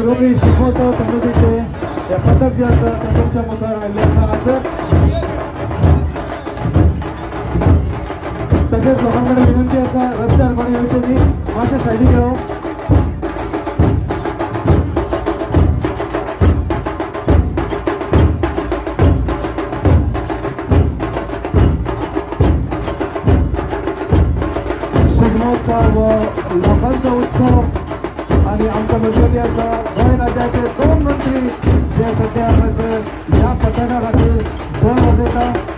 आरोग्य शिकवतो समितीचे या पथक जे असतं ते तुमच्या मुखावर आणले असं तसेच लोकांकडे विनंती असा रस्ते अर्पण योजनेची माझ्या साईडी घेऊ शिगमोत्सव व लोकांचा उत्सव आणि आमच्या मजबुती असा वय राज्याचे 2 मंत्री जे सध्या या पथकाखाली 2 होते